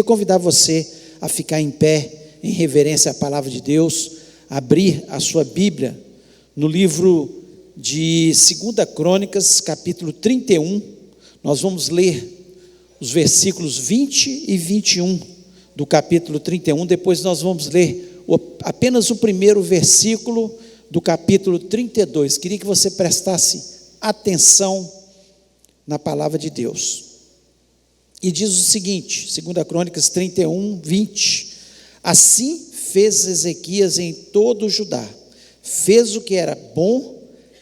convidar você a ficar em pé, em reverência à palavra de Deus, abrir a sua Bíblia no livro de 2 Crônicas, capítulo 31, nós vamos ler os versículos 20 e 21 do capítulo 31, depois nós vamos ler apenas o primeiro versículo do capítulo 32, queria que você prestasse atenção na palavra de Deus, e diz o seguinte, 2 Crônicas 31, 20, assim fez Ezequias em todo o Judá, fez o que era bom,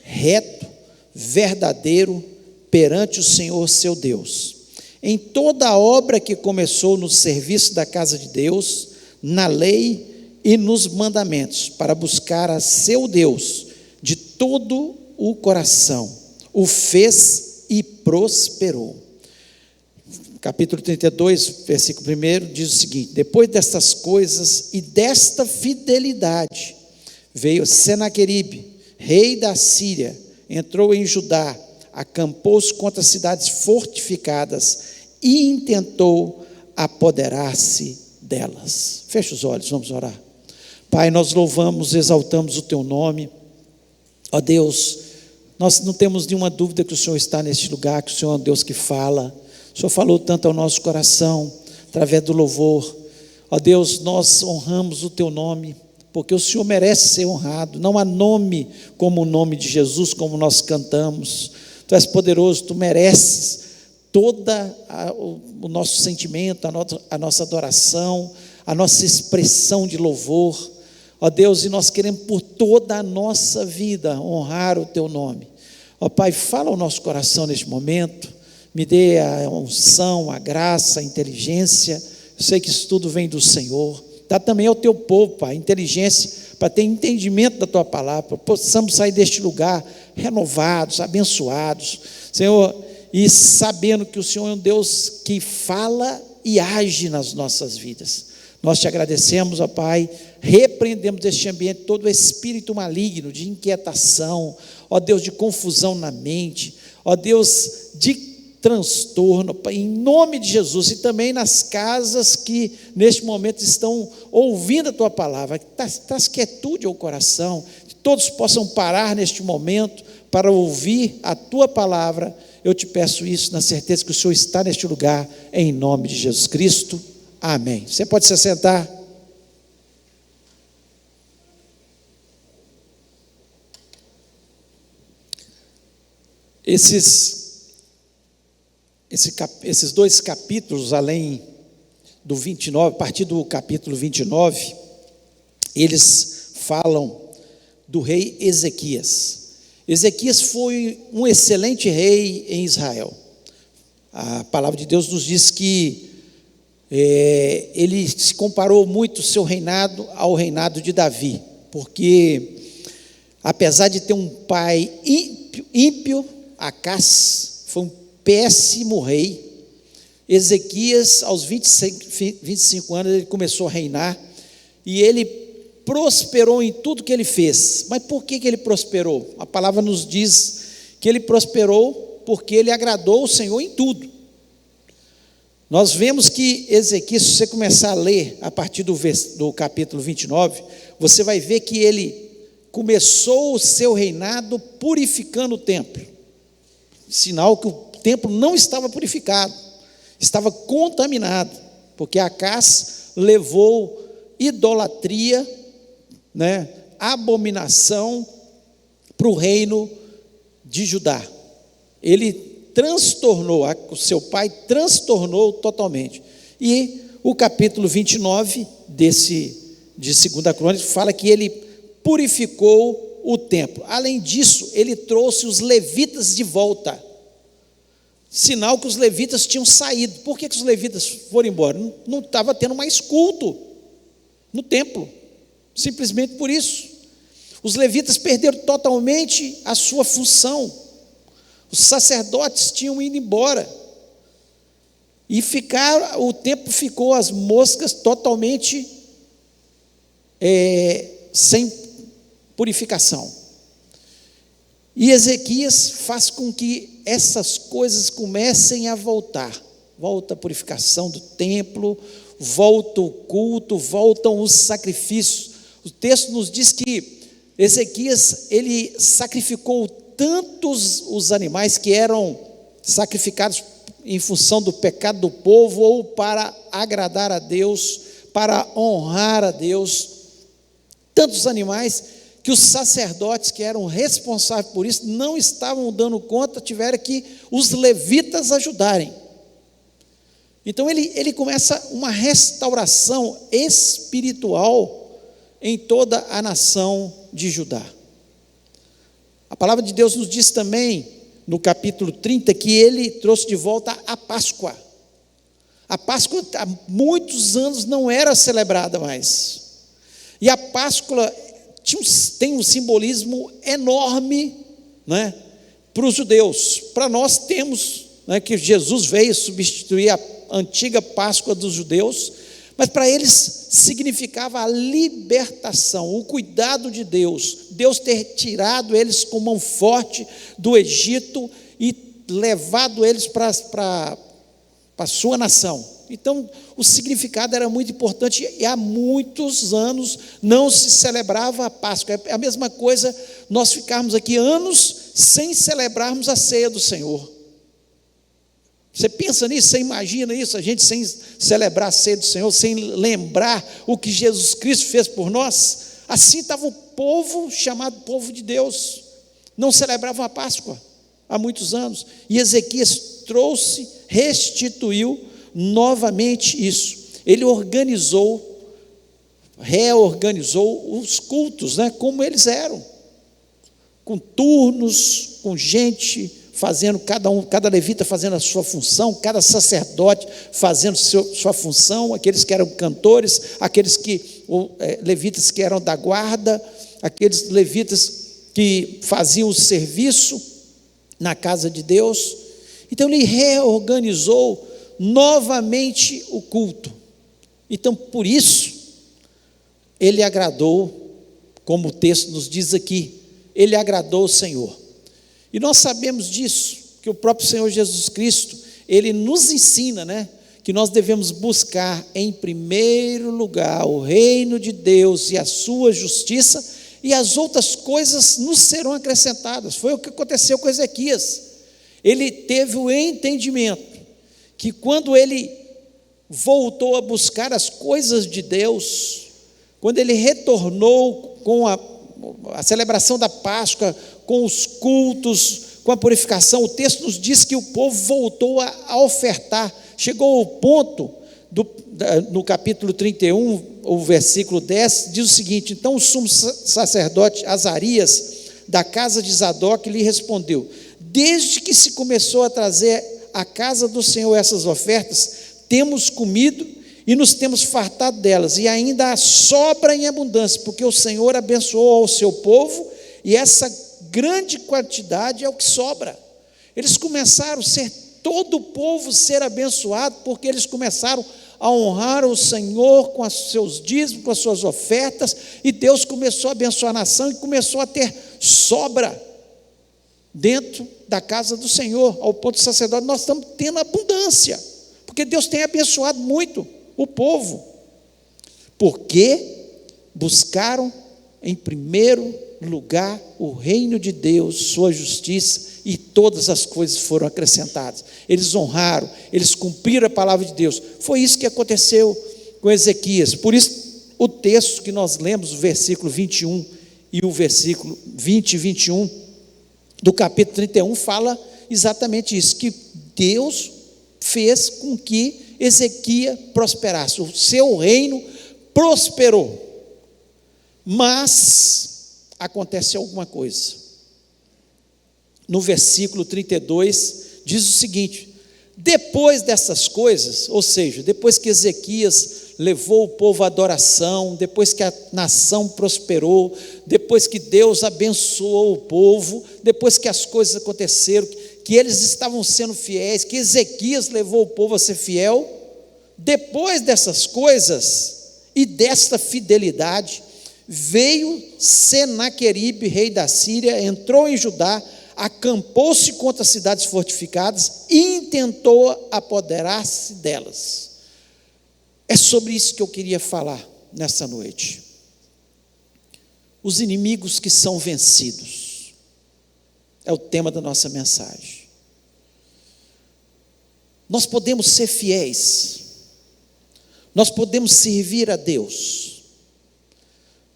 reto, verdadeiro, perante o Senhor seu Deus, em toda a obra que começou no serviço da casa de Deus, na lei e nos mandamentos, para buscar a seu Deus de todo o coração, o fez e prosperou. Capítulo 32, versículo 1, diz o seguinte: depois destas coisas e desta fidelidade, veio Senaqueribe, rei da Síria, entrou em Judá, acampou-se contra as cidades fortificadas e intentou apoderar-se delas. Feche os olhos, vamos orar. Pai, nós louvamos, exaltamos o Teu nome, ó Deus, nós não temos nenhuma dúvida que o Senhor está neste lugar, que o Senhor é um Deus que fala, o Senhor falou tanto ao nosso coração, através do louvor, ó Deus, nós honramos o Teu nome, porque o Senhor merece ser honrado, não há nome como o nome de Jesus, como nós cantamos, Tu és poderoso, Tu mereces todo o nosso sentimento, a nossa adoração, a nossa expressão de louvor, ó Deus, e nós queremos por toda a nossa vida honrar o Teu nome, ó Pai, fala ao nosso coração neste momento, me dê a unção, a graça, a inteligência, eu sei que isso tudo vem do Senhor, dá também ao Teu povo, Pai, inteligência, para ter entendimento da Tua palavra, possamos sair deste lugar renovados, abençoados, Senhor, e sabendo que o Senhor é um Deus que fala e age nas nossas vidas. Nós Te agradecemos, ó Pai, repreendemos deste ambiente todo o espírito maligno, de inquietação, ó Deus, de confusão na mente, ó Deus, de transtorno, em nome de Jesus, e também nas casas que neste momento estão ouvindo a Tua palavra, traz quietude ao coração, que todos possam parar neste momento para ouvir a Tua palavra. Eu Te peço isso na certeza que o Senhor está neste lugar, em nome de Jesus Cristo, amém. Você pode se assentar. Esses dois capítulos, além do 29, a partir do capítulo 29, eles falam do rei Ezequias. Ezequias foi um excelente rei em Israel. A palavra de Deus nos diz que ele se comparou muito o seu reinado ao reinado de Davi, porque apesar de ter um pai ímpio, Acás, foi um péssimo rei. Ezequias, aos 25 anos, ele começou a reinar, e ele prosperou em tudo que ele fez. Mas por que ele prosperou? A palavra nos diz que ele prosperou porque ele agradou o Senhor em tudo. Nós vemos que Ezequias, se você começar a ler a partir do capítulo 29, você vai ver que ele começou o seu reinado purificando o templo, sinal que o templo não estava purificado, estava contaminado, porque Acás levou idolatria, abominação para o reino de Judá. Ele transtornou, o seu pai transtornou totalmente. E o capítulo 29 de 2 Crônicas fala que ele purificou o templo. Além disso, ele trouxe os levitas de volta, sinal que os levitas tinham saído. Por que os levitas foram embora? Não estava tendo mais culto no templo, simplesmente por isso. Os levitas perderam totalmente a sua função, os sacerdotes tinham ido embora, e o templo ficou, as moscas totalmente sem purificação. E Ezequias faz com que essas coisas comecem a voltar. Volta a purificação do templo, volta o culto, voltam os sacrifícios. O texto nos diz que Ezequias, ele sacrificou tantos os animais que eram sacrificados em função do pecado do povo, ou para agradar a Deus, para honrar a Deus, tantos animais, que os sacerdotes que eram responsáveis por isso não estavam dando conta, tiveram que os levitas ajudarem. Então ele começa uma restauração espiritual em toda a nação de Judá. A palavra de Deus nos diz também, no capítulo 30, que ele trouxe de volta a Páscoa. A Páscoa há muitos anos não era celebrada mais. E a Páscoa tem um simbolismo enorme, né, para os judeus. Para nós temos, né, que Jesus veio substituir a antiga Páscoa dos judeus, mas para eles significava a libertação, o cuidado de Deus, Deus ter tirado eles com mão forte do Egito e levado eles para a sua nação. Então, o significado era muito importante, e há muitos anos não se celebrava a Páscoa. É a mesma coisa nós ficarmos aqui anos sem celebrarmos a ceia do Senhor. Você pensa nisso, você imagina isso, a gente sem celebrar a ceia do Senhor, sem lembrar o que Jesus Cristo fez por nós? Assim estava o povo chamado povo de Deus, não celebravam a Páscoa há muitos anos, e Ezequias trouxe, restituiu novamente isso. Ele reorganizou os cultos, né, como eles eram, com turnos, com gente fazendo, cada levita fazendo a sua função, cada sacerdote fazendo sua função, aqueles que eram cantores, aqueles levitas que eram da guarda, aqueles levitas que faziam o serviço na casa de Deus. Então ele reorganizou novamente o culto. Então, por isso, ele agradou, como o texto nos diz aqui, ele agradou o Senhor. E nós sabemos disso, que o próprio Senhor Jesus Cristo, ele nos ensina, né, que nós devemos buscar em primeiro lugar o reino de Deus e a sua justiça, e as outras coisas nos serão acrescentadas. Foi o que aconteceu com Ezequias. Ele teve o entendimento que quando ele voltou a buscar as coisas de Deus, quando ele retornou com a celebração da Páscoa, com os cultos, com a purificação, o texto nos diz que o povo voltou a ofertar. Chegou ao ponto, no capítulo 31, o versículo 10, diz o seguinte: então o sumo sacerdote Azarias, da casa de Zadok, lhe respondeu: desde que se começou a trazer à casa do Senhor essas ofertas, temos comido e nos temos fartado delas, e ainda há sobra em abundância, porque o Senhor abençoou ao seu povo, e essa grande quantidade é o que sobra. Eles começaram todo o povo ser abençoado, porque eles começaram a honrar o Senhor com os seus dízimos, com as suas ofertas, e Deus começou a abençoar a nação e começou a ter sobra dentro da casa do Senhor, ao ponto do sacerdote. Nós estamos tendo abundância, porque Deus tem abençoado muito o povo, porque buscaram em primeiro lugar o reino de Deus, sua justiça, e todas as coisas foram acrescentadas. Eles honraram, eles cumpriram a palavra de Deus. Foi isso que aconteceu com Ezequias. Por isso, o texto que nós lemos, o versículo 21 e o versículo 20 e 21 do capítulo 31, fala exatamente isso, que Deus fez com que Ezequias prosperasse, o seu reino prosperou. Mas acontece alguma coisa. No versículo 32 diz o seguinte: depois dessas coisas, ou seja, depois que Ezequias levou o povo à adoração, depois que a nação prosperou, depois que Deus abençoou o povo, depois que as coisas aconteceram, que eles estavam sendo fiéis, que Ezequias levou o povo a ser fiel, depois dessas coisas e desta fidelidade, veio Senaqueribe, rei da Síria, entrou em Judá, acampou-se contra as cidades fortificadas e intentou apoderar-se delas. É sobre isso que eu queria falar nessa noite. Os inimigos que são vencidos. É o tema da nossa mensagem. Nós podemos ser fiéis. Nós podemos servir a Deus.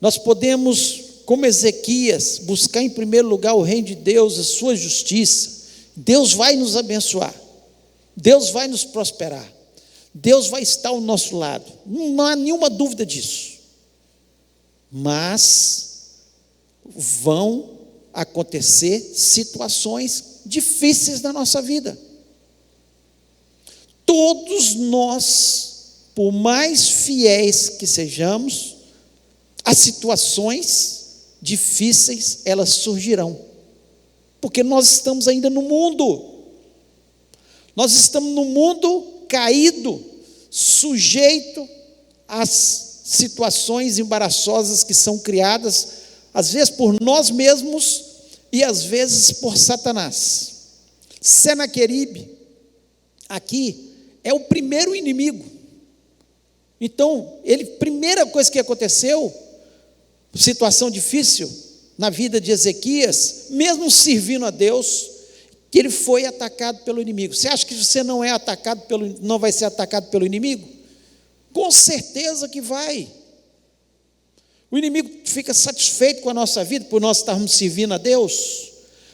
Nós podemos, como Ezequias, buscar em primeiro lugar o reino de Deus, a sua justiça. Deus vai nos abençoar. Deus vai nos prosperar. Deus vai estar ao nosso lado. Não há nenhuma dúvida disso. Mas vão acontecer situações difíceis na nossa vida. Todos nós, por mais fiéis que sejamos, as situações difíceis, elas surgirão. Porque nós estamos ainda no mundo. Nós estamos no mundo caído, sujeito às situações embaraçosas que são criadas, às vezes por nós mesmos e às vezes por Satanás. Senaqueribe, aqui, é o primeiro inimigo. Então, primeira coisa que aconteceu, situação difícil na vida de Ezequias, mesmo servindo a Deus, que ele foi atacado pelo inimigo. Você acha que você não vai ser atacado pelo inimigo? Com certeza que vai. O inimigo fica satisfeito com a nossa vida, por nós estarmos servindo a Deus,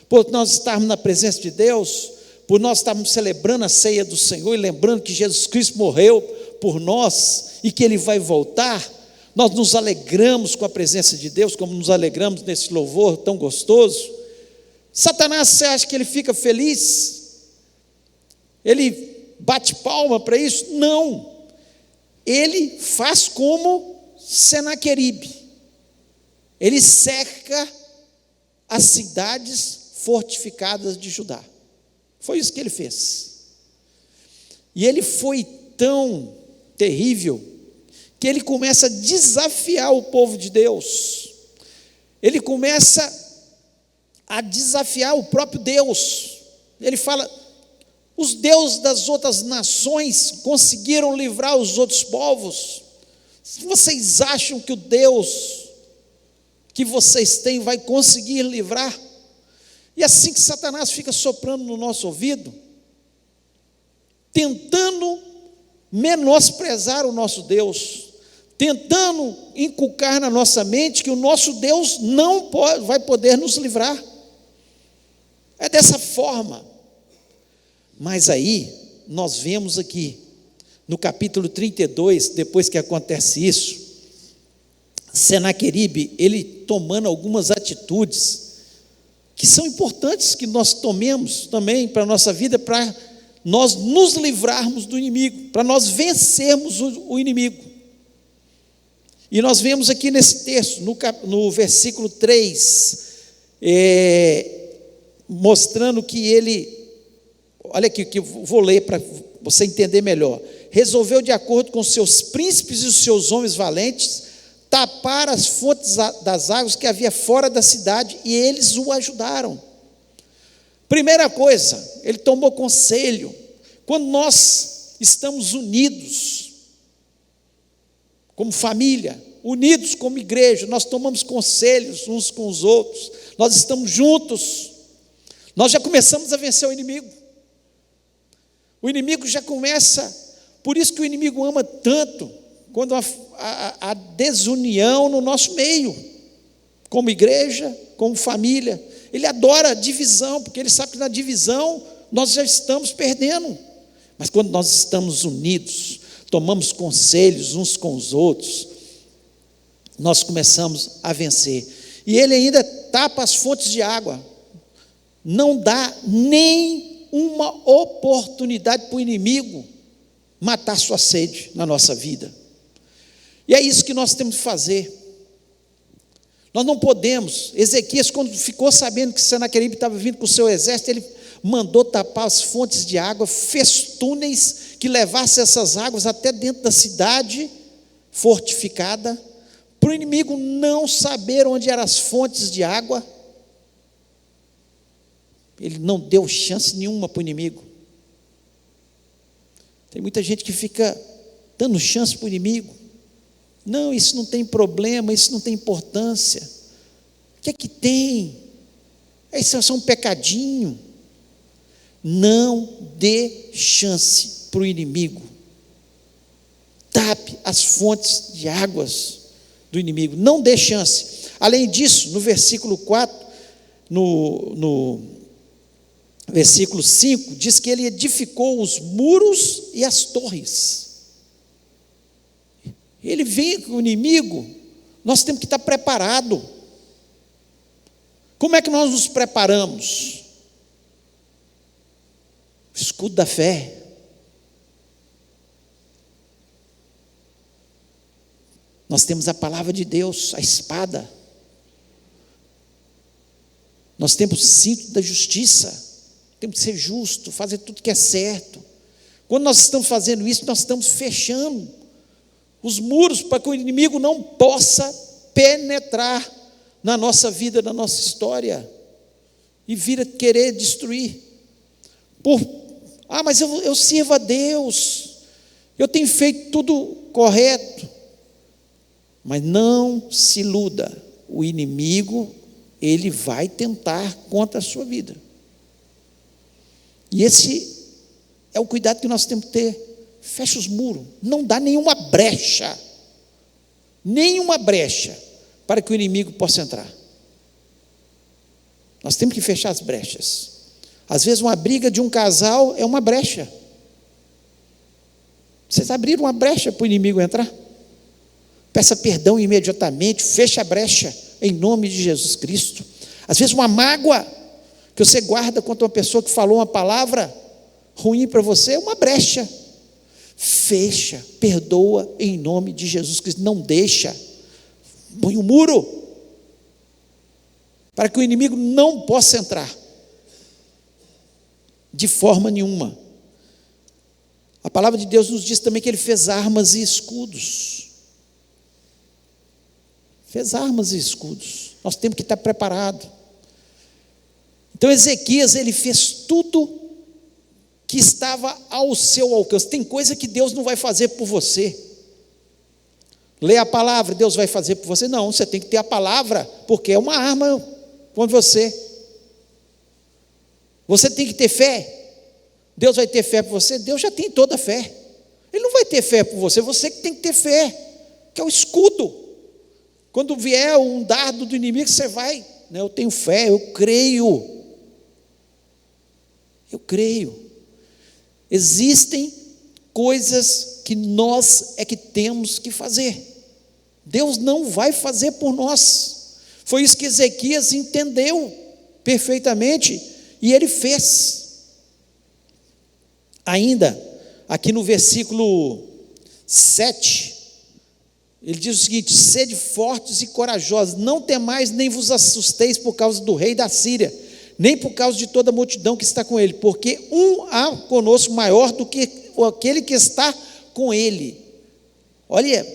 por nós estarmos na presença de Deus, por nós estarmos celebrando a ceia do Senhor e lembrando que Jesus Cristo morreu por nós e que Ele vai voltar. Nós nos alegramos com a presença de Deus, como nos alegramos nesse louvor tão gostoso. Satanás, você acha que ele fica feliz? Ele bate palma para isso? Não. Ele faz como Senaqueribe. Ele cerca as cidades fortificadas de Judá. Foi isso que ele fez. E ele foi tão terrível que ele começa a desafiar o povo de Deus. Ele começa a desafiar o próprio Deus. Ele fala: os deuses das outras nações conseguiram livrar os outros povos. Vocês acham que o Deus que vocês têm vai conseguir livrar? E assim que Satanás fica soprando no nosso ouvido, tentando menosprezar o nosso Deus, tentando inculcar na nossa mente que o nosso Deus não vai poder nos livrar. É dessa forma. Mas aí, nós vemos aqui, no capítulo 32, depois que acontece isso, Senaqueribe, ele tomando algumas atitudes, que são importantes que nós tomemos também para a nossa vida, para nós nos livrarmos do inimigo, para nós vencermos o inimigo. E nós vemos aqui nesse texto, no versículo 3, mostrando que ele, olha aqui que eu vou ler para você entender melhor. Resolveu, de acordo com seus príncipes e os seus homens valentes, tapar as fontes das águas que havia fora da cidade, e eles o ajudaram. Primeira coisa, ele tomou conselho. Quando nós estamos unidos, como família, unidos como igreja, nós tomamos conselhos uns com os outros, nós estamos juntos, nós já começamos a vencer o inimigo. O inimigo já começa, por isso que o inimigo ama tanto, quando a desunião no nosso meio, como igreja, como família. Ele adora a divisão, porque ele sabe que na divisão nós já estamos perdendo. Mas quando nós estamos unidos, tomamos conselhos uns com os outros, nós começamos a vencer. E ele ainda tapa as fontes de água, não dá nem uma oportunidade para o inimigo matar sua sede na nossa vida. E é isso que nós temos que fazer. Nós não podemos. Ezequias, quando ficou sabendo que Senaqueribe estava vindo com o seu exército, ele mandou tapar as fontes de água, fez túneis que levassem essas águas até dentro da cidade fortificada, para o inimigo não saber onde eram as fontes de água. Ele não deu chance nenhuma para o inimigo. Tem muita gente que fica dando chance para o inimigo. Não, isso não tem problema, isso não tem importância. O que é que tem? Isso é só um pecadinho. Não dê chance para o inimigo. Tape as fontes de águas do inimigo. Não dê chance. Além disso, no versículo 4, no versículo 5, diz que ele edificou os muros e as torres. Ele vem com o inimigo, nós temos que estar preparados. Como é que nós nos preparamos? O escudo da fé. Nós temos a palavra de Deus, a espada. Nós temos o cinto da justiça. Temos que ser justo, fazer tudo que é certo. Quando nós estamos fazendo isso, nós estamos fechando os muros para que o inimigo não possa penetrar na nossa vida, na nossa história, e vir a querer destruir. Mas eu sirvo a Deus, eu tenho feito tudo correto. Mas não se iluda, o inimigo, ele vai tentar contra a sua vida. E esse é o cuidado que nós temos que ter. Fecha os muros, não dá nenhuma brecha para que o inimigo possa entrar. Nós temos que fechar as brechas. Às vezes uma briga de um casal é uma brecha. Vocês abriram uma brecha para o inimigo entrar? Peça perdão imediatamente, feche a brecha, em nome de Jesus Cristo. Às vezes uma mágoa que você guarda contra uma pessoa que falou uma palavra ruim para você, é uma brecha. Fecha, perdoa em nome de Jesus Cristo, não deixa, põe um muro, para que o inimigo não possa entrar, de forma nenhuma. A palavra de Deus nos diz também que ele fez armas e escudos. Fez armas e escudos, nós temos que estar preparados. Então Ezequias, ele fez tudo que estava ao seu alcance. Tem coisa que Deus não vai fazer por você. Lê a palavra, Deus vai fazer por você. Não, você tem que ter a palavra, porque é uma arma contra você. Você tem que ter fé. Deus vai ter fé por você? Deus já tem toda a fé. Ele não vai ter fé por você, você que tem que ter fé, que é o escudo. Quando vier um dardo do inimigo, você vai, né? Eu tenho fé, eu creio. Eu creio. Existem coisas que nós é que temos que fazer. Deus não vai fazer por nós. Foi isso que Ezequias entendeu perfeitamente e ele fez. Ainda, aqui no versículo 7, ele diz o seguinte: sede fortes e corajosos, não temais nem vos assusteis por causa do rei da Síria, nem por causa de toda a multidão que está com ele, porque há conosco maior do que aquele que está com ele. Olha,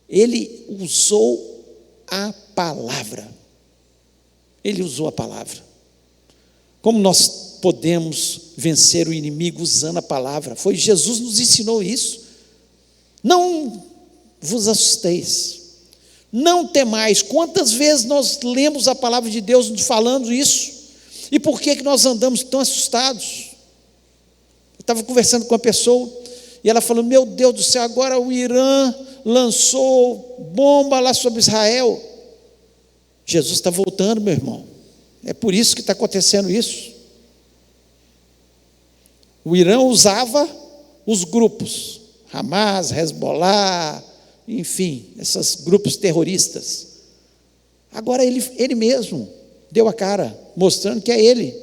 ele usou a palavra. Ele usou a palavra. Como nós podemos vencer o inimigo usando a palavra? Foi Jesus nos ensinou isso. Não vos assusteis, não temais. Quantas vezes nós lemos a palavra de Deus falando isso? E por que nós andamos tão assustados? Eu estava conversando com uma pessoa e ela falou: meu Deus do céu, agora o Irã lançou bomba lá sobre Israel. Jesus está voltando, meu irmão. É por isso que está acontecendo isso. O Irã usava os grupos Hamas, Hezbollah, enfim, esses grupos terroristas. Agora ele mesmo deu a cara, mostrando que é ele.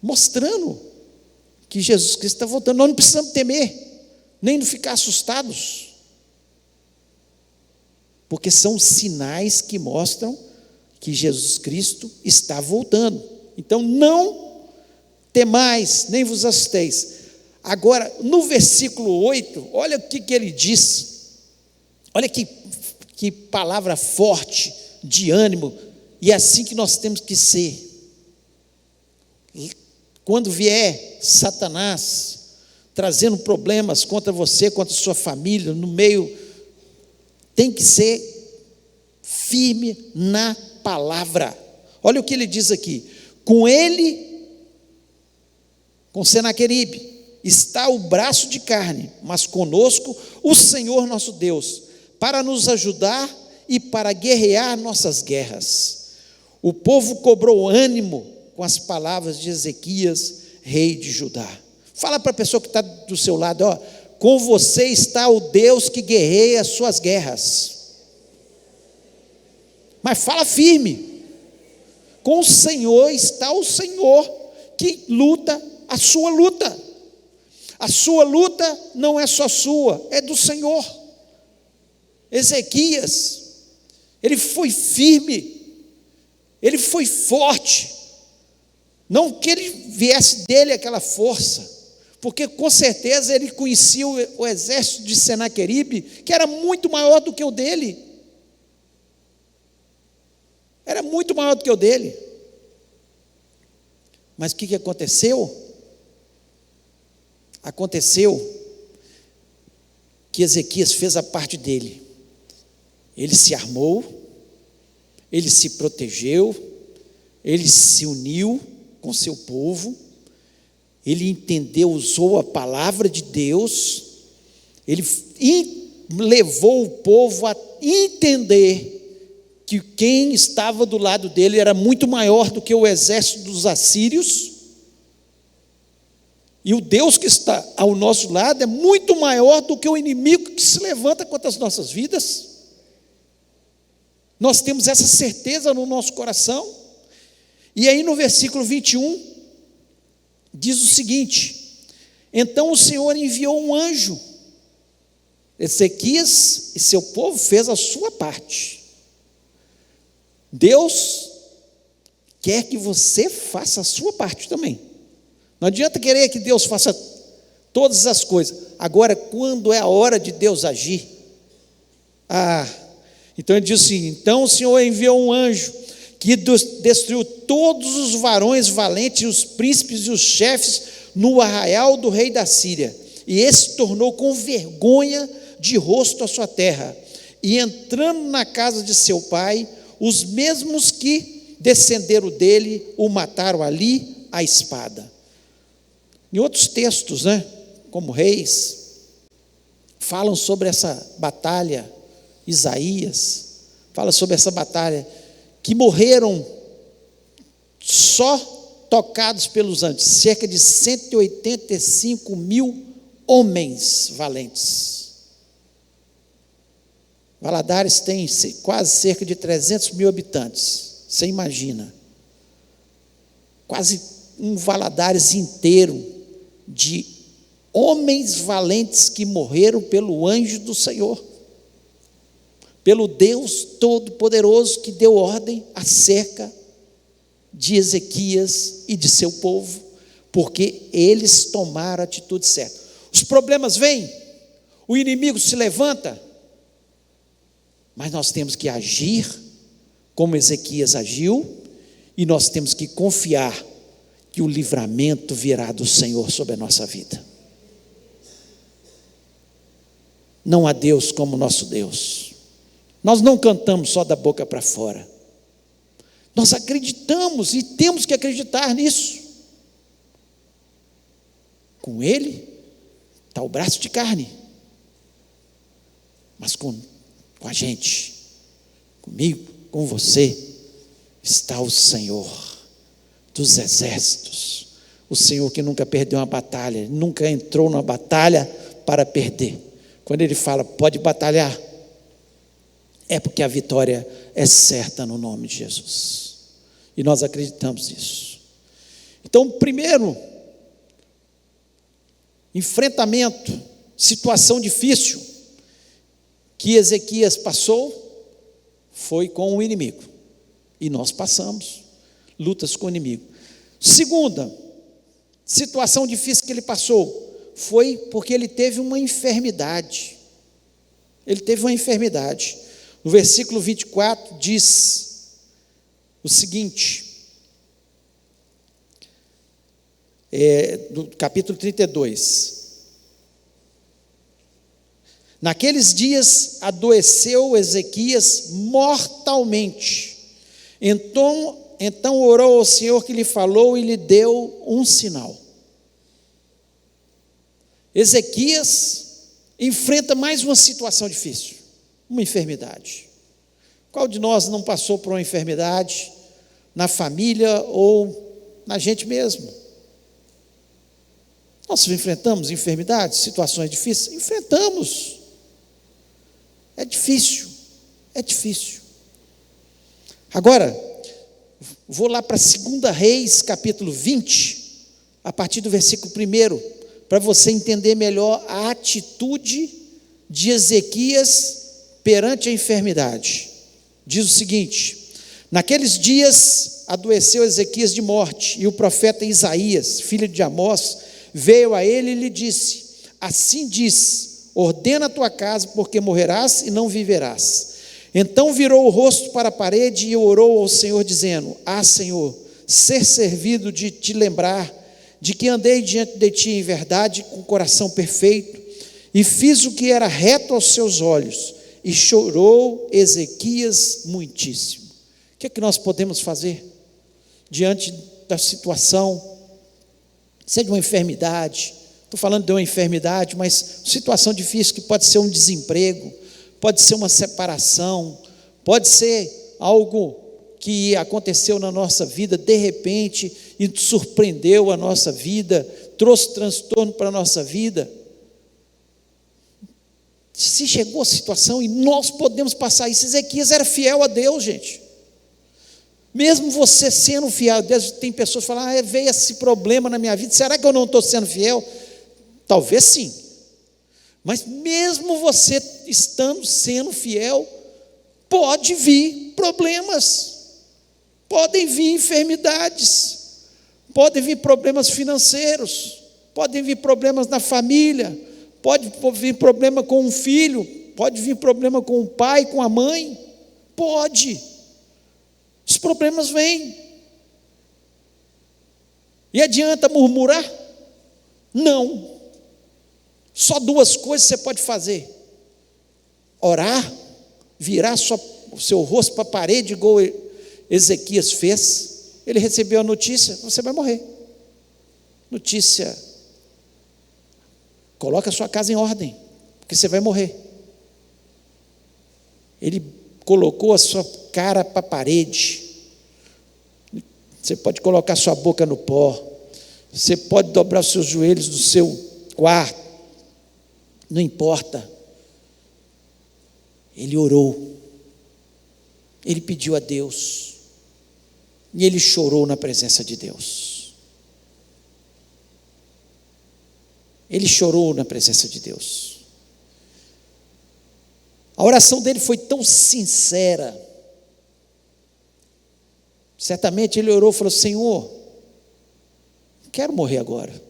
Mostrando que Jesus Cristo está voltando. Nós não precisamos temer, nem de ficar assustados, porque são sinais que mostram que Jesus Cristo está voltando. Então não temais, nem vos assusteis. Agora, no versículo 8, olha o que ele diz. Olha que palavra forte, de ânimo, e é assim que nós temos que ser. Quando vier Satanás trazendo problemas contra você, contra a sua família, no meio, tem que ser firme na palavra. Olha o que ele diz aqui: com ele, com Senaqueribe, está o braço de carne, mas conosco o Senhor nosso Deus, para nos ajudar e para guerrear nossas guerras. O povo cobrou ânimo com as palavras de Ezequias, rei de Judá. Fala para a pessoa que está do seu lado, ó, com você está o Deus que guerreia as suas guerras. Mas fala firme, com o Senhor está o Senhor que luta a sua luta. A sua luta não é só sua, é do Senhor. Ezequias, ele foi firme, ele foi forte, não que ele viesse dele aquela força, porque com certeza ele conhecia o exército de Senaqueribe, que era muito maior do que o dele, era muito maior do que o dele. Mas o que aconteceu? Aconteceu que Ezequias fez a parte dele. Ele se armou, ele se protegeu, ele se uniu com seu povo, ele entendeu, usou a palavra de Deus, ele levou o povo a entender que quem estava do lado dele era muito maior do que o exército dos assírios, e o Deus que está ao nosso lado é muito maior do que o inimigo que se levanta contra as nossas vidas. Nós temos essa certeza no nosso coração. E aí no versículo 21, diz o seguinte: então o Senhor enviou um anjo. Ezequias e seu povo fez a sua parte. Deus quer que você faça a sua parte também. Não adianta querer que Deus faça todas as coisas. Agora, quando é a hora de Deus agir, então ele diz assim: então o Senhor enviou um anjo que destruiu todos os varões valentes, os príncipes e os chefes no arraial do rei da Síria, e esse tornou com vergonha de rosto a sua terra, e entrando na casa de seu pai, os mesmos que descenderam dele o mataram ali à espada. Em outros textos, como Reis, falam sobre essa batalha. Isaías fala sobre essa batalha, que morreram só tocados pelos anjos, cerca de 185 mil homens valentes. Valadares tem quase cerca de 300 mil habitantes, você imagina, quase um Valadares inteiro de homens valentes que morreram pelo anjo do Senhor, pelo Deus Todo-Poderoso que deu ordem acerca de Ezequias e de seu povo, porque eles tomaram a atitude certa. Os problemas vêm, o inimigo se levanta, mas nós temos que agir como Ezequias agiu, e nós temos que confiar que o livramento virá do Senhor sobre a nossa vida. Não há Deus como nosso Deus. Nós não cantamos só da boca para fora. Nós acreditamos e temos que acreditar nisso. Com Ele está o braço de carne, mas com a gente, comigo, com você, está o Senhor dos exércitos, o Senhor que nunca perdeu uma batalha, nunca entrou numa batalha para perder. Quando Ele fala, pode batalhar, é porque a vitória é certa no nome de Jesus, e nós acreditamos nisso. Então, primeiro enfrentamento, situação difícil que Ezequias passou, foi com o inimigo, e nós passamos lutas com o inimigo. Segunda situação difícil que ele passou, foi porque ele teve uma enfermidade. Ele teve uma enfermidade. No versículo 24 diz o seguinte, do capítulo 32, Naqueles dias adoeceu Ezequias mortalmente. Então orou ao Senhor que lhe falou e lhe deu um sinal. Ezequias enfrenta mais uma situação difícil, uma enfermidade. Qual de nós não passou por uma enfermidade na família ou na gente mesmo? Nós enfrentamos enfermidades, situações difíceis? Enfrentamos. É difícil, é difícil. Agora, vou lá para 2 Reis, capítulo 20, a partir do versículo 1, para você entender melhor a atitude de Ezequias perante a enfermidade. Diz o seguinte: naqueles dias adoeceu Ezequias de morte, e o profeta Isaías, filho de Amós, veio a ele e lhe disse: assim diz, ordena a tua casa, porque morrerás e não viverás. Então virou o rosto para a parede e orou ao Senhor, dizendo: Senhor, ser servido de te lembrar de que andei diante de ti em verdade, com coração perfeito, e fiz o que era reto aos seus olhos. E chorou Ezequias muitíssimo. O que é que nós podemos fazer diante da situação? Se é de uma enfermidade, estou falando de uma enfermidade, mas situação difícil que pode ser um desemprego, pode ser uma separação, pode ser algo que aconteceu na nossa vida de repente e surpreendeu a nossa vida, trouxe transtorno para a nossa vida. Se chegou a situação e nós podemos passar isso, Ezequias era fiel a Deus, gente. Mesmo você sendo fiel a Deus, tem pessoas que falam: veio esse problema na minha vida, será que eu não estou sendo fiel? Talvez sim, mas mesmo você estando sendo fiel, pode vir problemas, podem vir enfermidades, podem vir problemas financeiros, podem vir problemas na família, pode vir problema com um filho, pode vir problema com o pai, com a mãe, pode. Os problemas vêm. E adianta murmurar? Não. Só duas coisas você pode fazer: orar, virar o seu rosto para a parede, igual Ezequias fez. Ele recebeu a notícia: você vai morrer. Notícia: coloca a sua casa em ordem, porque você vai morrer. Ele colocou a sua cara para a parede. Você pode colocar sua boca no pó, você pode dobrar os seus joelhos no seu quarto, não importa. Ele orou, ele pediu a Deus, e ele chorou na presença de Deus. Ele chorou na presença de Deus. A oração dele foi tão sincera. Certamente ele orou e falou: Senhor, não quero morrer agora.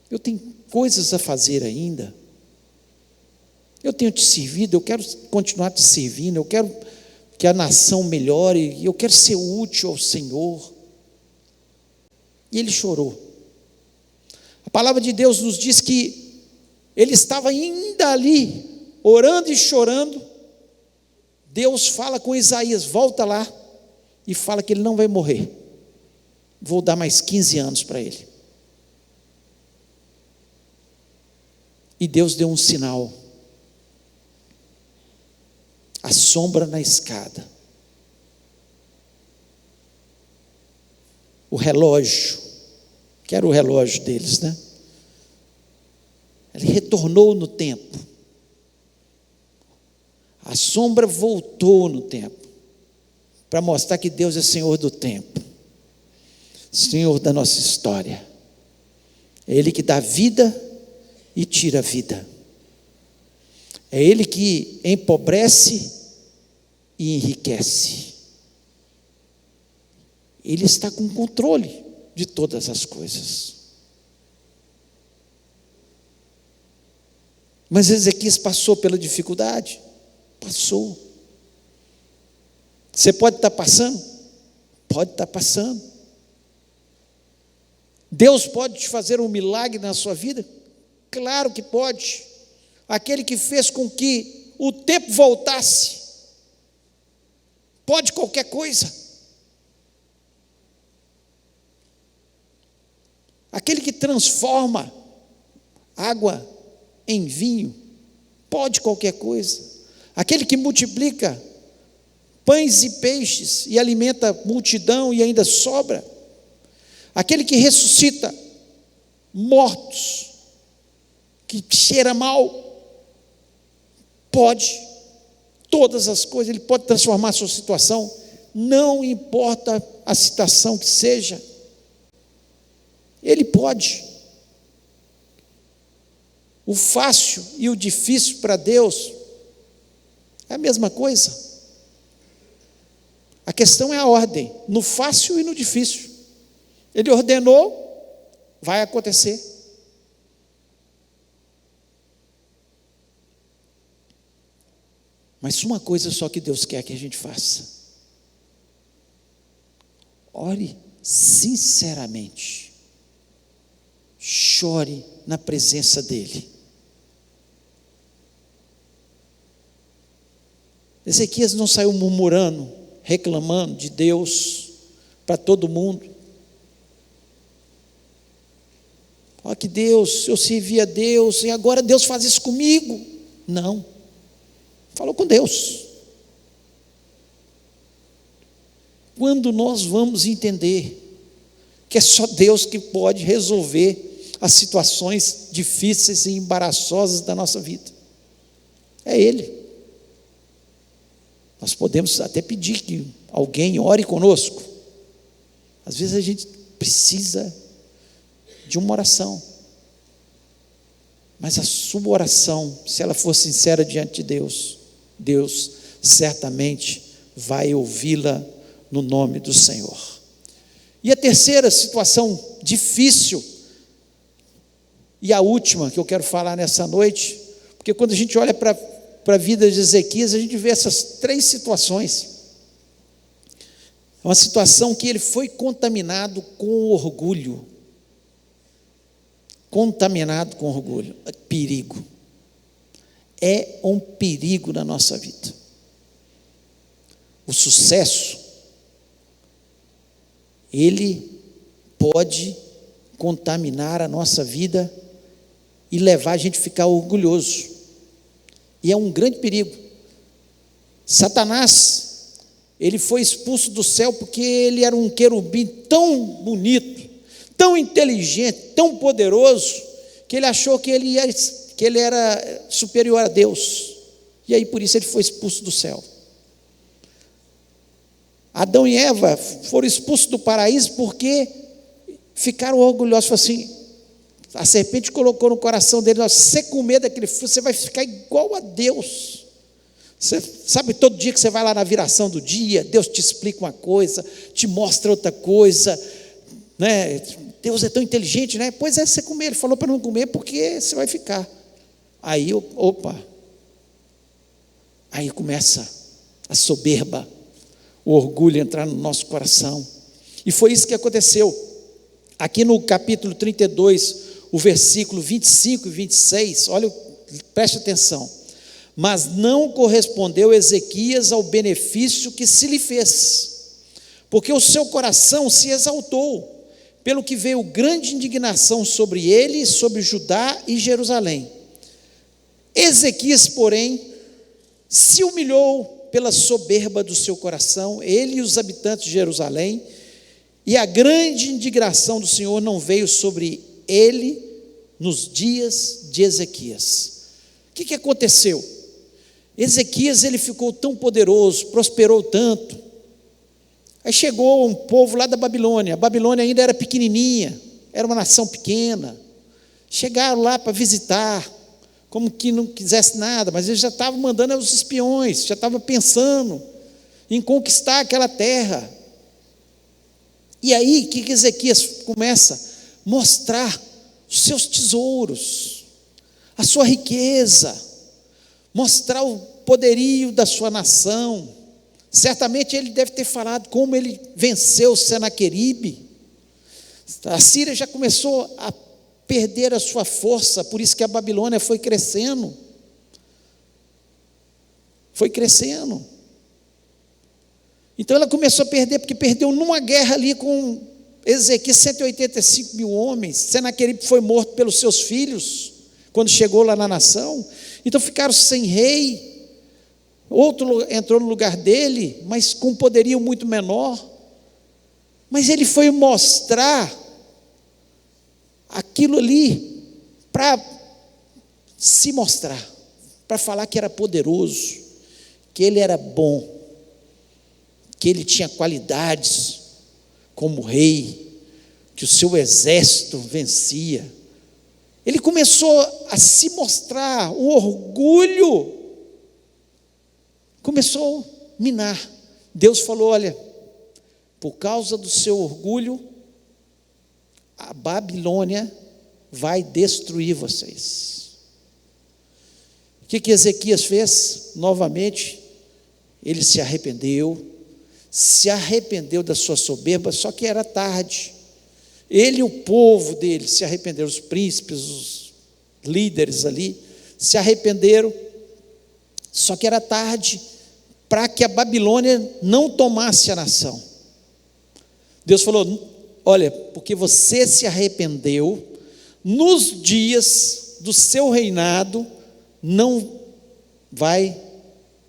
Eu tenho coisas a fazer ainda. Eu tenho te servido, eu quero continuar te servindo, eu quero que a nação melhore, eu quero ser útil ao Senhor. E ele chorou. A palavra de Deus nos diz que ele estava ainda ali, orando e chorando. Deus fala com Isaías: volta lá e fala que ele não vai morrer. Vou dar mais 15 anos para ele. E Deus deu um sinal: a sombra na escada. O relógio, que era o relógio deles, né? Ele retornou no tempo. A sombra voltou no tempo, para mostrar que Deus é Senhor do tempo, Senhor da nossa história. É Ele que dá vida e tira a vida. É Ele que empobrece e enriquece. Ele está com controle de todas as coisas. Mas Ezequias passou pela dificuldade. Passou. Você pode estar passando? Pode estar passando. Deus pode te fazer um milagre na sua vida? Claro que pode. Aquele que fez com que o tempo voltasse, pode qualquer coisa. Aquele que transforma água em vinho, pode qualquer coisa. Aquele que multiplica pães e peixes e alimenta multidão e ainda sobra. Aquele que ressuscita mortos, que cheira mal, pode todas as coisas. Ele pode transformar a sua situação, não importa a situação que seja, Ele pode. O fácil e o difícil para Deus é a mesma coisa. A questão é a ordem, no fácil e no difícil. Ele ordenou, vai acontecer. Mas uma coisa só que Deus quer que a gente faça: ore sinceramente, chore na presença dEle. Ezequias não saiu murmurando, reclamando de Deus para todo mundo. Olha que Deus, eu servi a Deus e agora Deus faz isso comigo. Não, falou com Deus. Quando nós vamos entender que é só Deus que pode resolver as situações difíceis e embaraçosas da nossa vida, é Ele. Nós podemos até pedir que alguém ore conosco. Às vezes a gente precisa de uma oração, mas a sua oração, se ela for sincera diante de Deus, Deus certamente vai ouvi-la no nome do Senhor. E a terceira situação difícil, e a última que eu quero falar nessa noite, porque quando a gente olha para a vida de Ezequias, a gente vê essas três situações. É uma situação que ele foi contaminado com orgulho. Contaminado com orgulho. Perigo. É um perigo na nossa vida. O sucesso, ele pode contaminar a nossa vida e levar a gente a ficar orgulhoso. E é um grande perigo. Satanás, ele foi expulso do céu porque ele era um querubim tão bonito, tão inteligente, tão poderoso, que ele achou que ele era superior a Deus. E aí por isso ele foi expulso do céu. Adão e Eva foram expulsos do paraíso porque ficaram orgulhosos. Falaram assim, a serpente colocou no coração dele: se você comer daquele fruto, você vai ficar igual a Deus. Você sabe, todo dia que você vai lá na viração do dia, Deus te explica uma coisa, te mostra outra coisa, né? Deus é tão inteligente, né? Pois é, você comer. Ele falou para não comer porque você vai ficar. Aí, aí começa a soberba, o orgulho entrar no nosso coração. E foi isso que aconteceu. Aqui no capítulo 32, o versículo 25 e 26, olha, preste atenção. Mas não correspondeu Ezequias ao benefício que se lhe fez, porque o seu coração se exaltou, pelo que veio grande indignação sobre ele, sobre Judá e Jerusalém. Ezequias, porém, se humilhou pela soberba do seu coração, ele e os habitantes de Jerusalém, e a grande indignação do Senhor não veio sobre ele nos dias de Ezequias. O que aconteceu? Ezequias, ele ficou tão poderoso, prosperou tanto. Aí chegou um povo lá da Babilônia. A Babilônia ainda era pequenininha, era uma nação pequena. Chegaram lá para visitar, como que não quisesse nada, mas eles já estavam mandando os espiões, já estavam pensando em conquistar aquela terra. E aí, o que Ezequias começa? Mostrar os seus tesouros, a sua riqueza, mostrar o poderio da sua nação. Certamente ele deve ter falado como ele venceu Senaqueribe. A Síria já começou a perderam a sua força, por isso que a Babilônia foi crescendo. Foi crescendo. Então ela começou a perder, porque perdeu numa guerra ali com Ezequias 185 mil homens. Senaqueribe foi morto pelos seus filhos, quando chegou lá na nação. Então ficaram sem rei. Outro entrou no lugar dele, mas com um poderio muito menor. Mas ele foi mostrar aquilo ali para se mostrar, para falar que era poderoso, que ele era bom, que ele tinha qualidades como rei, que o seu exército vencia. Ele começou a se mostrar, o orgulho começou a minar. Deus falou: olha, por causa do seu orgulho, a Babilônia vai destruir vocês. O que Ezequias fez? Novamente, ele se arrependeu da sua soberba, só que era tarde. Ele e o povo dele se arrependeram, os príncipes, os líderes ali, se arrependeram, só que era tarde para que a Babilônia não tomasse a nação. Deus falou: olha, porque você se arrependeu, nos dias do seu reinado não vai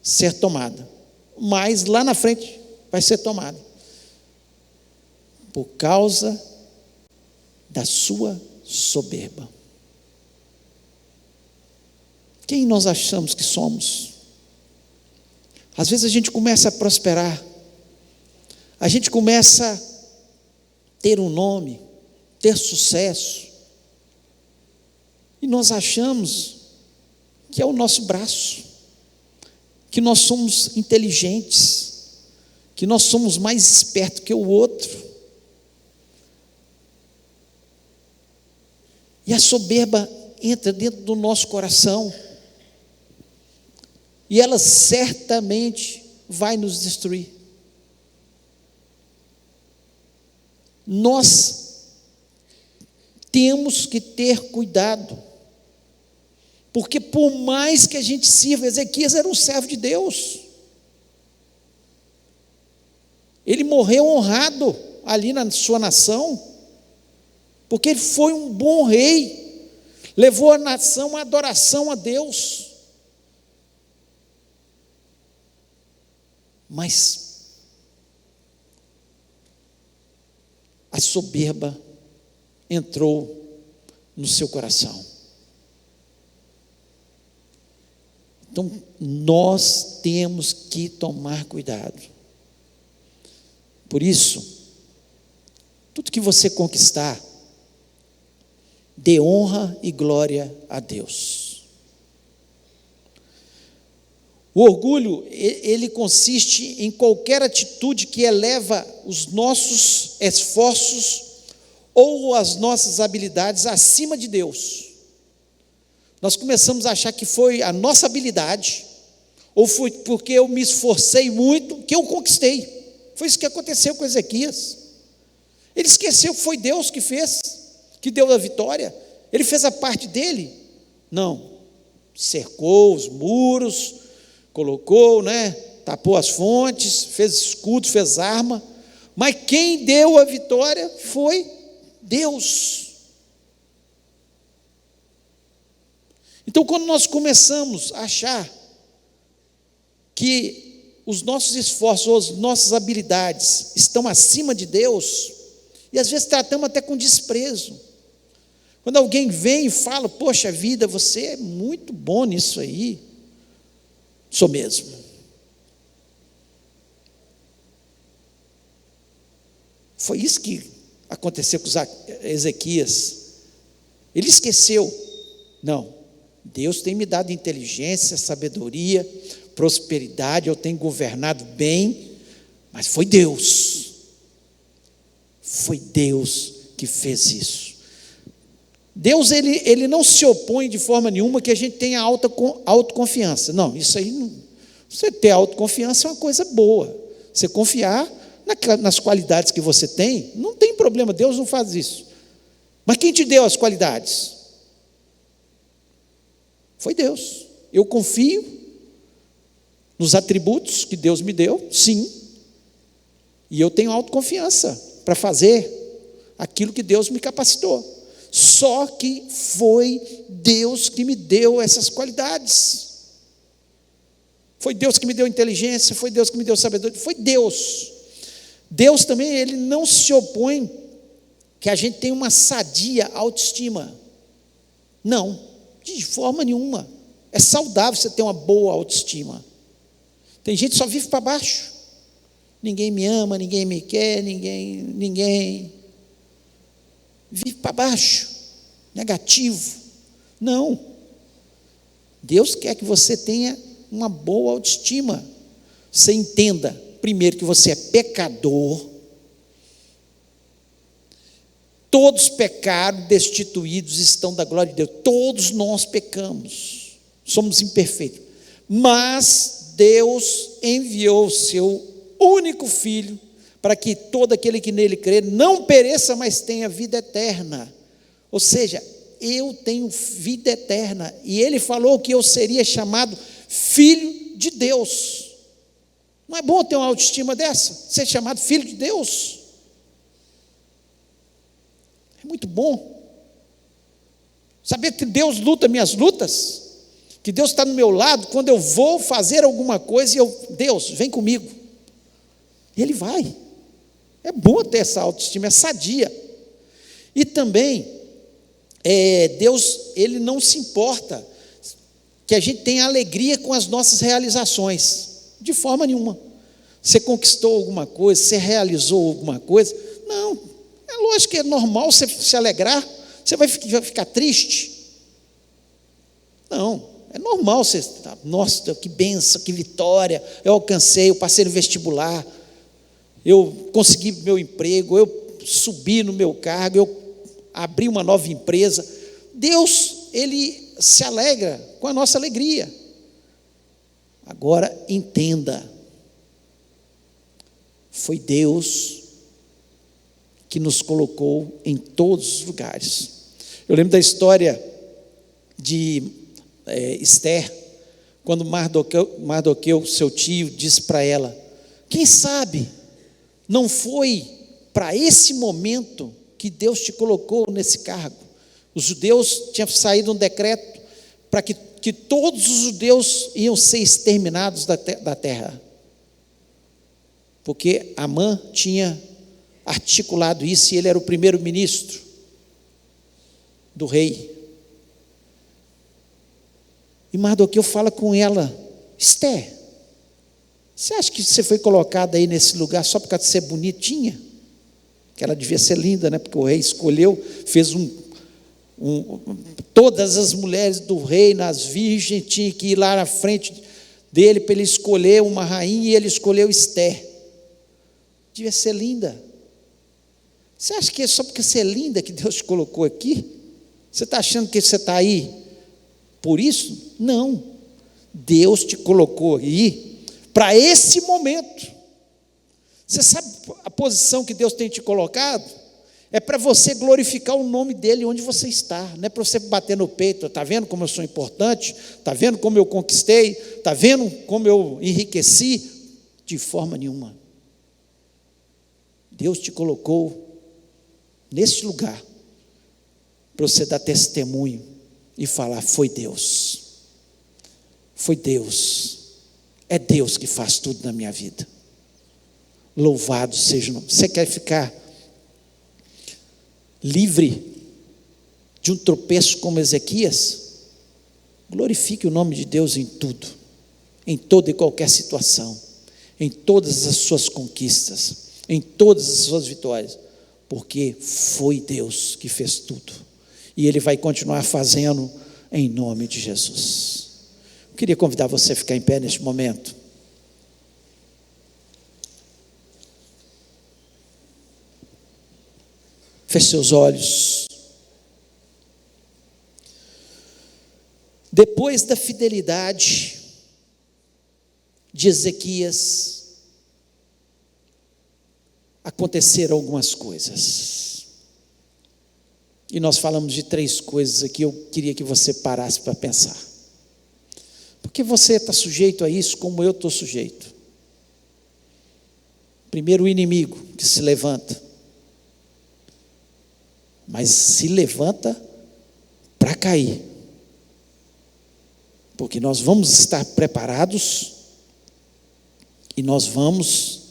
ser tomada, mas lá na frente vai ser tomada, por causa da sua soberba. Quem nós achamos que somos? Às vezes a gente começa a prosperar, a gente começa a ter um nome, ter sucesso, e nós achamos que é o nosso braço, que nós somos inteligentes, que nós somos mais espertos que o outro. E a soberba entra dentro do nosso coração, e ela certamente vai nos destruir. Nós temos que ter cuidado, porque por mais que a gente sirva, Ezequias era um servo de Deus, ele morreu honrado ali na sua nação, porque ele foi um bom rei, levou a nação à adoração a Deus. Mas a soberba entrou no seu coração. Então nós temos que tomar cuidado. Por isso, tudo que você conquistar, dê honra e glória a Deus. O orgulho, ele consiste em qualquer atitude que eleva os nossos esforços ou as nossas habilidades acima de Deus. Nós começamos a achar que foi a nossa habilidade, ou foi porque eu me esforcei muito, que eu conquistei. Foi isso que aconteceu com Ezequias. Ele esqueceu que foi Deus que fez, que deu a vitória. Ele fez a parte dele? Não. Cercou os muros, colocou, tapou as fontes, fez escudo, fez arma, mas quem deu a vitória foi Deus. Então, quando nós começamos a achar que os nossos esforços, ou as nossas habilidades estão acima de Deus, e às vezes tratamos até com desprezo, quando alguém vem e fala: poxa vida, você é muito bom nisso aí, sou mesmo. Foi isso que aconteceu com Ezequias. Ele esqueceu. Não, Deus tem me dado inteligência, sabedoria, prosperidade, eu tenho governado bem, mas foi Deus que fez isso. Deus, ele não se opõe de forma nenhuma que a gente tenha autoconfiança. Não, isso aí não. Você ter autoconfiança é uma coisa boa. Você confiar nas qualidades que você tem, não tem problema, Deus não faz isso. Mas quem te deu as qualidades? Foi Deus. Eu confio nos atributos que Deus me deu, sim. E eu tenho autoconfiança para fazer aquilo que Deus me capacitou. Só que foi Deus que me deu essas qualidades. Foi Deus que me deu inteligência, foi Deus que me deu sabedoria, foi Deus. Deus também, Ele não se opõe que a gente tenha uma sadia autoestima. Não, de forma nenhuma. É saudável você ter uma boa autoestima. Tem gente que só vive para baixo. Ninguém me ama, ninguém me quer, ninguém. Vive para baixo, negativo. Não. Deus quer que você tenha uma boa autoestima. Você entenda, primeiro, que você é pecador. Todos pecaram, destituídos estão da glória de Deus. Todos nós pecamos, somos imperfeitos. Mas Deus enviou o seu único Filho, para que todo aquele que nele crê não pereça, mas tenha vida eterna. Ou seja, eu tenho vida eterna, e Ele falou que eu seria chamado Filho de Deus. Não é bom ter uma autoestima dessa? Ser chamado Filho de Deus? É muito bom. Saber que Deus luta minhas lutas, que Deus está no meu lado, quando eu vou fazer alguma coisa, Deus, vem comigo. Ele vai. É bom ter essa autoestima, é sadia. E também, Deus, Ele não se importa que a gente tenha alegria com as nossas realizações, de forma nenhuma. Você conquistou alguma coisa, você realizou alguma coisa, não, é lógico que é normal você se alegrar. Você vai ficar triste? Não, é normal você, nossa, que bênção, que vitória, eu alcancei, eu passei no vestibular, eu consegui meu emprego, eu subi no meu cargo, eu abri uma nova empresa. Deus, Ele se alegra com a nossa alegria. Agora, entenda, foi Deus que nos colocou em todos os lugares. Eu lembro da história de Esther, quando Mardoqueu, seu tio, disse para ela: quem sabe não foi para esse momento que Deus te colocou nesse cargo. Os judeus tinham saído um decreto para que todos os judeus iam ser exterminados da terra, porque Amã tinha articulado isso, e ele era o primeiro-ministro do rei. E Mardoqueu fala com ela: Esther, você acha que você foi colocada aí nesse lugar só por causa de ser bonitinha? Que ela devia ser linda, né? Porque o rei escolheu, fez todas as mulheres do reino, as virgens, tinham que ir lá na frente dele para ele escolher uma rainha, e ele escolheu Esther. Devia ser linda. Você acha que é só porque você é linda que Deus te colocou aqui? Você está achando que você está aí por isso? Não. Deus te colocou aí para esse momento. Você sabe a posição que Deus tem te colocado? É para você glorificar o nome dEle onde você está. Não é para você bater no peito: está vendo como eu sou importante? Está vendo como eu conquistei? Está vendo como eu enriqueci? De forma nenhuma. Deus te colocou nesse lugar para você dar testemunho e falar: foi Deus. Foi Deus. É Deus que faz tudo na minha vida. Louvado seja o nome. Você quer ficar livre de um tropeço como Ezequias? Glorifique o nome de Deus em tudo, em toda e qualquer situação, em todas as suas conquistas, em todas as suas vitórias, porque foi Deus que fez tudo, e Ele vai continuar fazendo em nome de Jesus. Eu queria convidar você a ficar em pé neste momento. Feche seus olhos. Depois da fidelidade de Ezequias, aconteceram algumas coisas. E nós falamos de 3 coisas aqui, eu queria que você parasse para pensar. Porque você está sujeito a isso como eu estou sujeito. Primeiro, o inimigo que se levanta. Mas se levanta para cair. Porque nós vamos estar preparados e nós vamos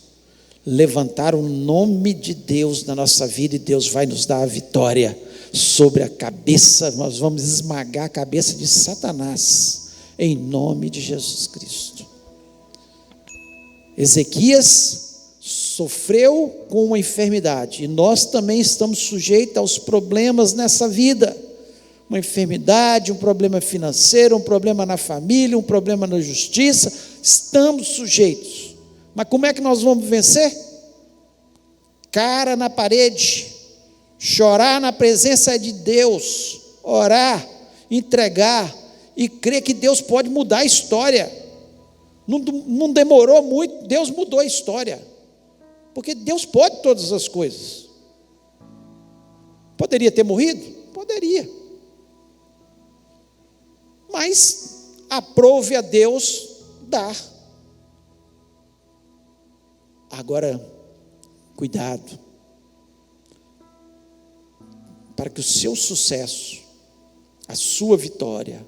levantar o nome de Deus na nossa vida e Deus vai nos dar a vitória sobre a cabeça, nós vamos esmagar a cabeça de Satanás, em nome de Jesus Cristo. Ezequias sofreu com uma enfermidade, e nós também estamos sujeitos aos problemas nessa vida, uma enfermidade, um problema financeiro, um problema na família, um problema na justiça, estamos sujeitos, mas como é que nós vamos vencer? Cara na parede, chorar na presença de Deus, orar, entregar e crer que Deus pode mudar a história. Não demorou muito, Deus mudou a história, porque Deus pode todas as coisas. Poderia ter morrido? Poderia, mas aprove a Deus dar. Agora, cuidado, para que o seu sucesso, a sua vitória,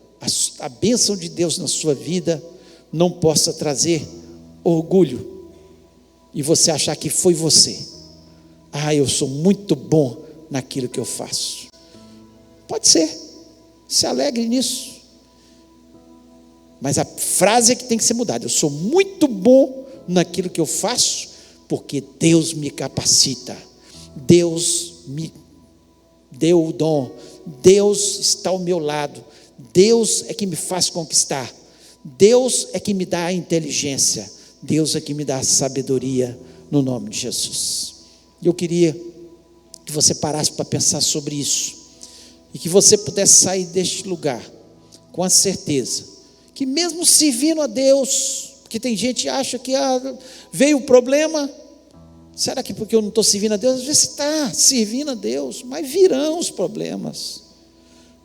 a bênção de Deus na sua vida não possa trazer orgulho e você achar que foi você. Eu sou muito bom naquilo que eu faço. Pode ser, se alegre nisso, mas a frase é que tem que ser mudada: eu sou muito bom naquilo que eu faço, porque Deus me capacita, Deus me deu o dom, Deus está ao meu lado, Deus é que me faz conquistar, Deus é que me dá a inteligência, Deus é que me dá a sabedoria, no nome de Jesus. Eu queria que você parasse para pensar sobre isso, e que você pudesse sair deste lugar com a certeza que mesmo servindo a Deus, porque tem gente que acha que veio o problema, será que porque eu não estou servindo a Deus? Às vezes você está servindo a Deus, mas virão os problemas,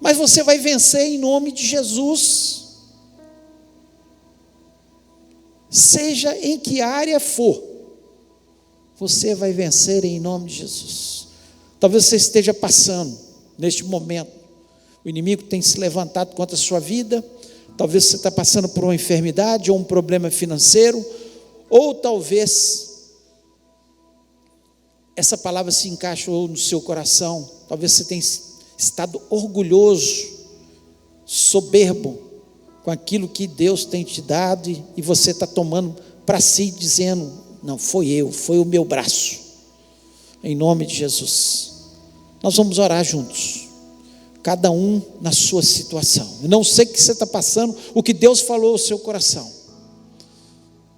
mas você vai vencer em nome de Jesus, seja em que área for, você vai vencer em nome de Jesus. Talvez você esteja passando neste momento, o inimigo tem se levantado contra a sua vida, talvez você está passando por uma enfermidade ou um problema financeiro, ou talvez essa palavra se encaixou no seu coração, talvez você tenha estado orgulhoso, soberbo com aquilo que Deus tem te dado, e você está tomando para si, dizendo: não, foi o meu braço. Em nome de Jesus, nós vamos orar juntos, cada um na sua situação. Eu não sei o que você está passando, o que Deus falou ao seu coração,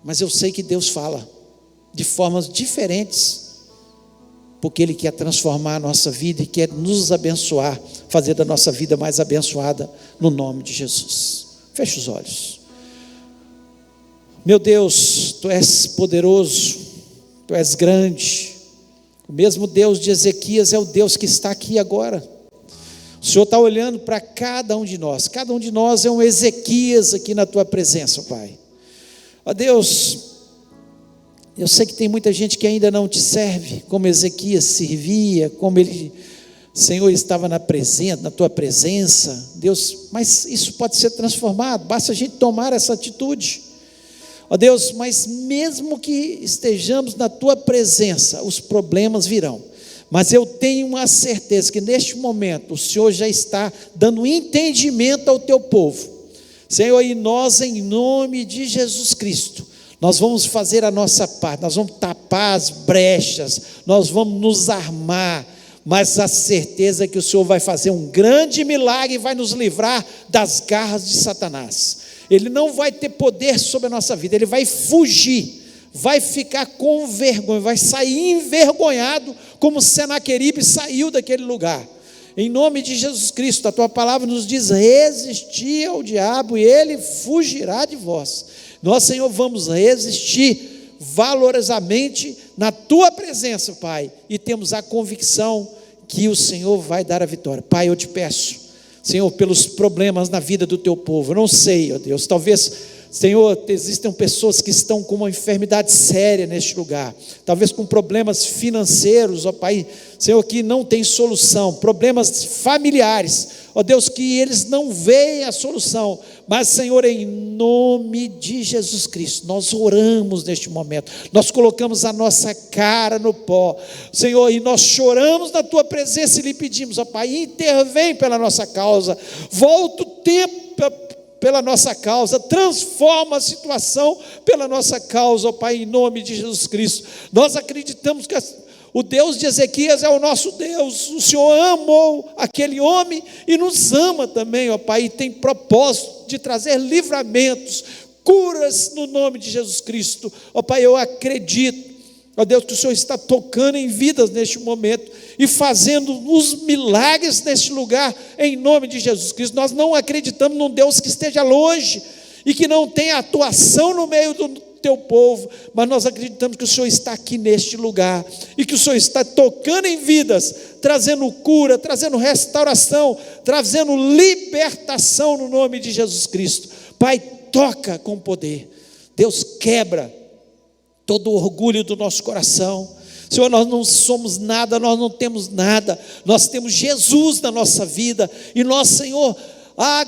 mas eu sei que Deus fala de formas diferentes, porque Ele quer transformar a nossa vida e quer nos abençoar, fazer da nossa vida mais abençoada, no nome de Jesus. Feche os olhos. Meu Deus, Tu és poderoso, Tu és grande, o mesmo Deus de Ezequias é o Deus que está aqui agora. O Senhor está olhando para cada um de nós é um Ezequias aqui na Tua presença, Pai. Ó Deus, eu sei que tem muita gente que ainda não Te serve, como Ezequias servia, como ele, Senhor, estava na Tua presença, Deus, mas isso pode ser transformado, basta a gente tomar essa atitude. Ó Deus, mas mesmo que estejamos na Tua presença, os problemas virão, mas eu tenho uma certeza que neste momento o Senhor já está dando entendimento ao Teu povo, Senhor, e nós, em nome de Jesus Cristo, nós vamos fazer a nossa parte, nós vamos tapar as brechas, nós vamos nos armar, mas a certeza é que o Senhor vai fazer um grande milagre e vai nos livrar das garras de Satanás. Ele não vai ter poder sobre a nossa vida, ele vai fugir, vai ficar com vergonha, vai sair envergonhado, como Senaqueribe saiu daquele lugar. Em nome de Jesus Cristo, a Tua palavra nos diz: resistir ao diabo e ele fugirá de vós. Nós, Senhor, vamos resistir valorosamente na Tua presença, Pai, e temos a convicção que o Senhor vai dar a vitória. Pai, eu te peço, Senhor, pelos problemas na vida do teu povo. Eu não sei, ó Deus, talvez, Senhor, existem pessoas que estão com uma enfermidade séria neste lugar, talvez com problemas financeiros, ó Pai, Senhor, que não tem solução, problemas familiares, ó Deus, que eles não veem a solução, mas Senhor, em nome de Jesus Cristo, nós oramos neste momento, nós colocamos a nossa cara no pó, Senhor, e nós choramos na tua presença e lhe pedimos, ó Pai, intervém pela nossa causa, volta o tempo pela nossa causa, transforma a situação pela nossa causa, ó Pai, em nome de Jesus Cristo. Nós acreditamos que o Deus de Ezequias é o nosso Deus. O Senhor amou aquele homem e nos ama também, ó Pai, e tem propósito de trazer livramentos, curas no nome de Jesus Cristo. Ó Pai, eu acredito, ó Deus, que o Senhor está tocando em vidas neste momento e fazendo os milagres neste lugar, em nome de Jesus Cristo. Nós não acreditamos num Deus que esteja longe e que não tenha atuação no meio do teu povo, mas nós acreditamos que o Senhor está aqui neste lugar e que o Senhor está tocando em vidas, trazendo cura, trazendo restauração, trazendo libertação no nome de Jesus Cristo. Pai, toca com poder. Deus, quebra todo o orgulho do nosso coração. Senhor, nós não somos nada, nós não temos nada, nós temos Jesus na nossa vida, e nós, Senhor,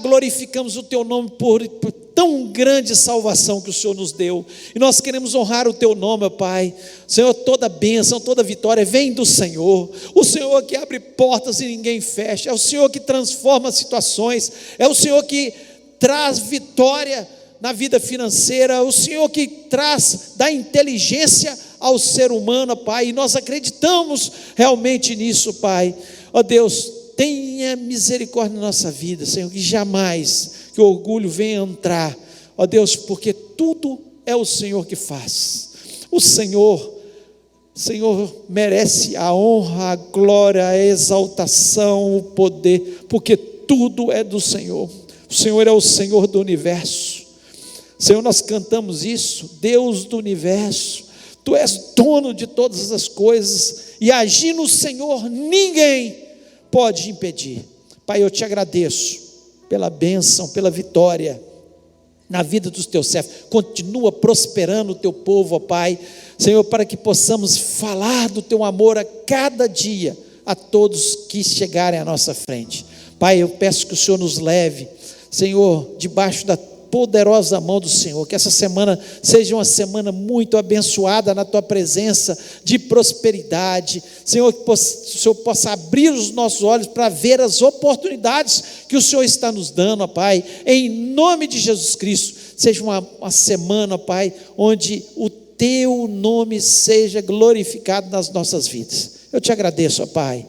glorificamos o teu nome por tão grande salvação que o Senhor nos deu, e nós queremos honrar o teu nome, ó Pai. Senhor, toda bênção, toda vitória vem do Senhor, o Senhor que abre portas e ninguém fecha, é o Senhor que transforma situações, é o Senhor que traz vitória na vida financeira, o Senhor que dá inteligência ao ser humano, Pai, e nós acreditamos realmente nisso, Pai. Ó Deus, tenha misericórdia na nossa vida, Senhor, que jamais que o orgulho venha entrar, ó Deus, porque tudo é o Senhor que faz. O Senhor merece a honra, a glória, a exaltação, o poder, porque tudo é do Senhor. O Senhor é o Senhor do universo. Senhor, nós cantamos isso, Deus do universo, Tu és dono de todas as coisas, e agindo o Senhor, ninguém pode impedir. Pai, eu te agradeço pela bênção, pela vitória na vida dos teus servos. Continua prosperando o teu povo, ó Pai, Senhor, para que possamos falar do teu amor a cada dia, a todos que chegarem à nossa frente. Pai, eu peço que o Senhor nos leve, Senhor, debaixo da poderosa mão do Senhor, que essa semana seja uma semana muito abençoada na Tua presença, de prosperidade, Senhor, que o Senhor possa abrir os nossos olhos para ver as oportunidades que o Senhor está nos dando, ó Pai, em nome de Jesus Cristo. Seja uma semana, ó Pai, onde o Teu nome seja glorificado nas nossas vidas. Eu te agradeço, ó Pai,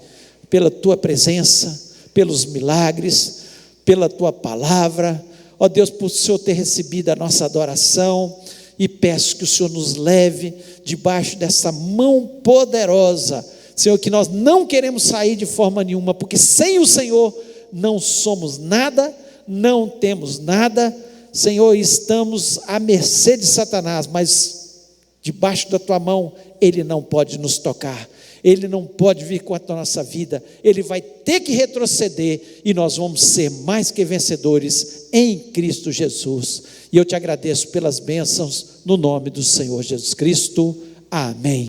pela Tua presença, pelos milagres, pela Tua palavra, ó Deus, por o Senhor ter recebido a nossa adoração, e peço que o Senhor nos leve debaixo dessa mão poderosa, Senhor, que nós não queremos sair de forma nenhuma, porque sem o Senhor não somos nada, não temos nada, Senhor, estamos à mercê de Satanás, mas debaixo da Tua mão, ele não pode nos tocar, ele não pode vir contra a nossa vida, ele vai ter que retroceder, e nós vamos ser mais que vencedores em Cristo Jesus. E eu te agradeço pelas bênçãos no nome do Senhor Jesus Cristo. Amém.